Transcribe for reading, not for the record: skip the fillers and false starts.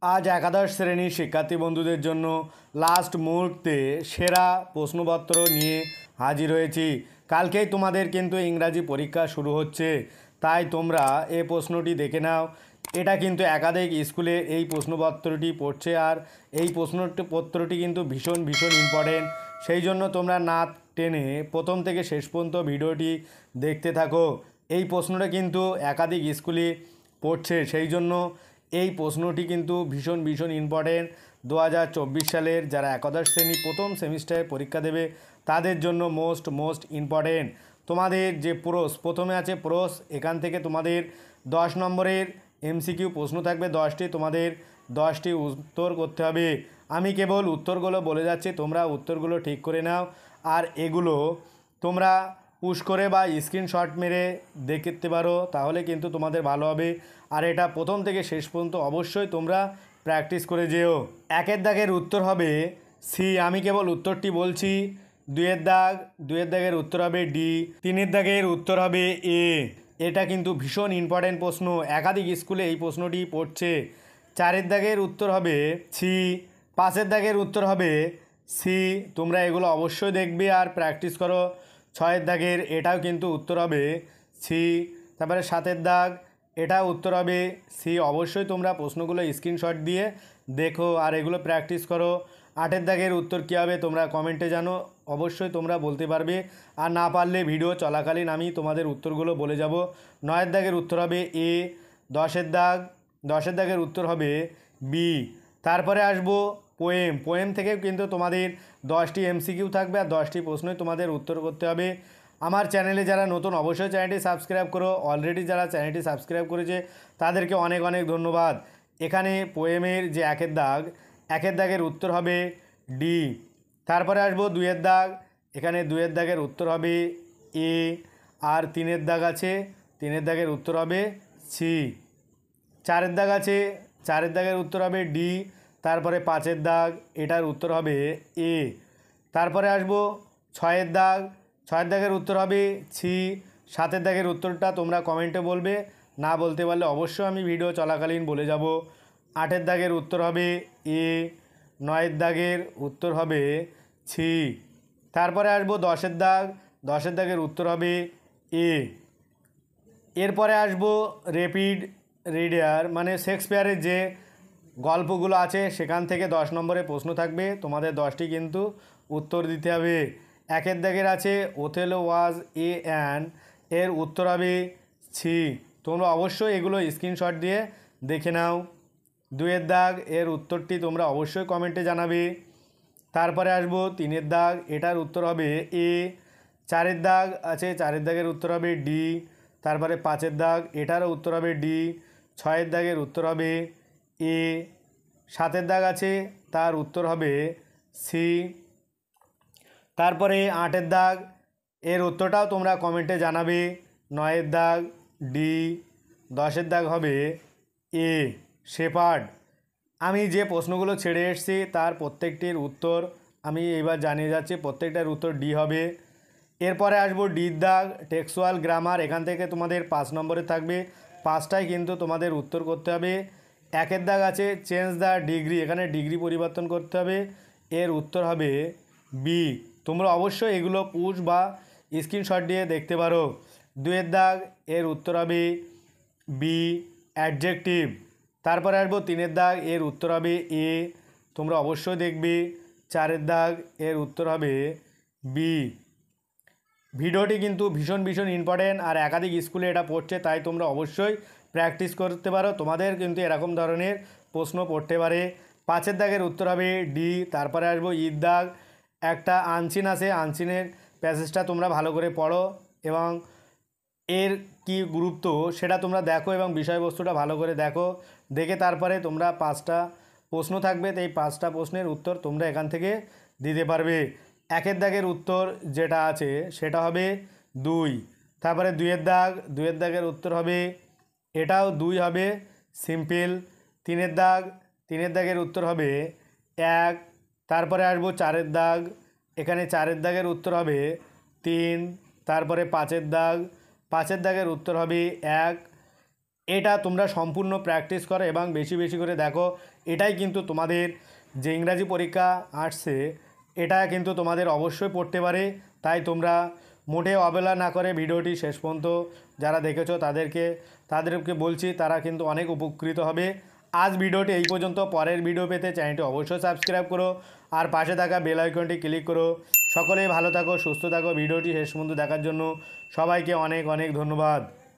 আজ একাদশ শ্রেণীর শিক্ষার্থী বন্ধুদের জন্য লাস্ট মুহূর্তে সেরা প্রশ্নপত্র নিয়ে হাজির হয়েছি। কালকেই তোমাদের কিন্তু ইংরাজি পরীক্ষা শুরু হচ্ছে, তাই তোমরা এই প্রশ্নটি দেখে নাও। এটা কিন্তু একাধিক স্কুলে এই প্রশ্নপত্রটি পড়ছে, আর এই প্রশ্নপত্রটি কিন্তু ভীষণ ভীষণ ইম্পর্টেন্ট। সেই জন্য তোমরা না টেনে প্রথম থেকে শেষ পর্যন্ত ভিডিওটি দেখতে থাকো। এই প্রশ্নটা কিন্তু একাধিক স্কুলে পড়ছে, সেই জন্য এই প্রশ্নটি কিন্তু ভীষণ ভীষণ ইম্পর্টেন্ট। 2024 সালের যারা একাদশ শ্রেণী প্রথম সেমিস্টারে পরীক্ষা দেবে তাদের জন্য মোস্ট ইম্পর্টেন্ট। তোমাদের যে প্রথমে আছে প্রোস, এখান থেকে তোমাদের 10 নম্বরের এমসিকিউ প্রশ্ন থাকবে 10টি, তোমাদের 10টি উত্তর করতে হবে। আমি কেবল উত্তরগুলো বলে যাচ্ছি, তোমরা উত্তরগুলো ঠিক করে নাও। আর এগুলো তোমরা পুশ করে বা স্ক্রিনশট মেরে দেখতে পারো, তাহলে কিন্তু তোমাদের ভালো হবে। আর এটা প্রথম থেকে শেষ পর্যন্ত অবশ্যই তোমরা প্র্যাকটিস করে যেও। একের দাগের উত্তর হবে সি, আমি কেবল উত্তরটি বলছি। দুইয়ের দাগের উত্তর হবে ডি। তিনের দাগের উত্তর হবে এ। এটা কিন্তু ভীষণ ইম্পর্টেন্ট প্রশ্ন, একাধিক স্কুলে এই প্রশ্নটি পড়ছে। চারের দাগের উত্তর হবে সি। পাঁচের দাগের উত্তর হবে সি। তোমরা এগুলো অবশ্যই দেখবে আর প্র্যাকটিস করো। ছয়ের দাগের এটাও কিন্তু উত্তর হবে সি। তারপরে সাতের দাগ, এটা উত্তর হবে সি। অবশ্যই তোমরা প্রশ্নগুলো স্ক্রিনশট দিয়ে দেখো আর এগুলো প্র্যাকটিস করো। আটের দাগের উত্তর কী হবে তোমরা কমেন্টে জানো, অবশ্যই তোমরা বলতে পারবে। আর না পারলে ভিডিও চলাকালীন আমি তোমাদের উত্তরগুলো বলে যাব। নয়ের দাগের উত্তর হবে এ। দশের দাগের উত্তর হবে বি। তারপরে আসবো পোয়েম থেকে কিন্তু তোমাদের 10টি এমসিকিউ থাকবে আর 10টি প্রশ্নই তোমাদের উত্তর করতে হবে। আমার চ্যানেলে যারা নতুন অবশ্যই চ্যানেলটি সাবস্ক্রাইব করো। অলরেডি যারা চ্যানেলটি সাবস্ক্রাইব করেছে তাদেরকে অনেক অনেক ধন্যবাদ। এখানে পোয়েমের যে একের দাগের উত্তর হবে ডি। তারপরে আসবো দুইয়ের দাগ, এখানে দুইয়ের দাগের উত্তর হবে এ। আর তিনের দাগ আছে, তিনের দাগের উত্তর হবে সি। চারের দাগ আছে, চারের দাগের উত্তর হবে ডি। তারপরে পাঁচের দাগ, এটার উত্তর হবে এ। তারপরে আসবো ছয়ের দাগের উত্তর হবে সি। সাতের দাগের উত্তরটা তোমরা কমেন্টে বলবে, না বলতে পারলে অবশ্যই আমি ভিডিও চলাকালীন বলে যাব। আটের দাগের উত্তর হবে এ। নয়ের দাগের উত্তর হবে সি। তারপরে আসবো দশের দাগের উত্তর হবে এ। এরপরে আসবো র্যাপিড রিডার, মানে শেক্সপিয়ারের যে গল্পগুলো আছে সেখান থেকে 10 নম্বরে প্রশ্ন থাকবে, তোমাদের 10টি কিন্তু উত্তর দিতে হবে। একের দাগের আছে ওথেলো ওয়াজ এ অ্যান, এর উত্তর হবে সি। তোমরা অবশ্যই এগুলো স্ক্রিনশট দিয়ে দেখে নাও। দুইয়ের দাগ, এর উত্তরটি তোমরা অবশ্যই কমেন্টে জানাবে। তারপরে আসবো তিনের দাগ, এটার উত্তর হবে এ। চারের দাগ আছে, চারের দাগের উত্তর হবে ডি। তারপরে পাঁচের দাগ, এটারও উত্তর হবে ডি। ছয়ের দাগের উত্তর হবে এ। সাতের দাগ আছে, তার উত্তর হবে সি। তারপরে আটের দাগ, এর উত্তরটাও তোমরা কমেন্টে জানাবে। নয়ের দাগ ডি। দশের দাগ হবে এ, শেপার্ড। আমি যে প্রশ্নগুলো ছেড়ে এসেছি তার প্রত্যেকটির উত্তর আমি এবার জানিয়ে যাচ্ছি, প্রত্যেকটার উত্তর ডি হবে। এরপরে আসবো ডির দাগ, টেক্সচুয়াল গ্রামার, এখান থেকে তোমাদের 5 নম্বরে থাকবে, 5টাই কিন্তু তোমাদের উত্তর করতে হবে। একের দাগ আছে চেঞ্জ দ্য ডিগ্রি, এখানে ডিগ্রি পরিবর্তন করতে হবে, এর উত্তর হবে বি। তোমরা অবশ্যই এগুলো পুশ বা স্ক্রিনশট দিয়ে দেখতে পারো। দুইয়ের দাগ, এর উত্তর হবে বি, অ্যাডজেক্টিভ। তারপরে আসবো তিনের দাগ, এর উত্তর হবে এ, তোমরা অবশ্যই দেখবে। চারের দাগ, এর উত্তর হবে বি। ভিডিওটি কিন্তু ভীষণ ভীষণ ইম্পর্টেন্ট আর একাধিক স্কুলে এটা পড়ছে, তাই তোমরা অবশ্যই প্র্যাকটিস করতে পারো, তোমাদের কিন্তু এরকম ধরনের প্রশ্ন পড়তে পারে। পাঁচের দাগের উত্তর হবে ডি। তারপরে আসবো ঈদ দাগ, একটা আনচিন আছে, আনচিনের প্যাসেজটা তোমরা ভালো করে পড়ো এবং এর কি গুরুত্ব সেটা তোমরা দেখো এবং বিষয়বস্তুটা ভালো করে দেখো, দেখে তারপরে তোমরা 5টা প্রশ্ন থাকবে, তো এই 5টা প্রশ্নের উত্তর তোমরা এখান থেকে দিতে পারবে। একের দাগের উত্তর যেটা আছে সেটা হবে 2। তারপরে দুইয়ের দাগের উত্তর হবে, এটাও 2 হবে, সিম্পল। তিনের দাগের উত্তর হবে 1। তারপরে আসবো চারের দাগ, এখানে চারের দাগের উত্তর হবে 3। তারপরে পাঁচের দাগের উত্তর হবে 1। এটা তোমরা সম্পূর্ণ প্র্যাকটিস করো এবং বেশি বেশি করে দেখো। এটাই কিন্তু তোমাদের যে ইংরাজি পরীক্ষা আসছে এটা কিন্তু তোমাদের অবশ্যই পড়তে পারে। তাই তোমরা মোটেও অবহেলা না করে ভিডিওটি শেষ পর্যন্ত যারা দেখেছো তাদেরকে বলছি, তারা কিন্তু অনেক উপকৃত হবে। আজ ভিডিওটি এই পর্যন্ত। পরের ভিডিও পেতে চ্যানেলটি অবশ্যই সাবস্ক্রাইব করো আর পাশে থাকা বেল আইকনটি ক্লিক করো। সকলেই ভালো থাকো, সুস্থ থাকো। ভিডিওটি শেষ পর্যন্ত দেখার জন্য সবাইকে অনেক অনেক ধন্যবাদ।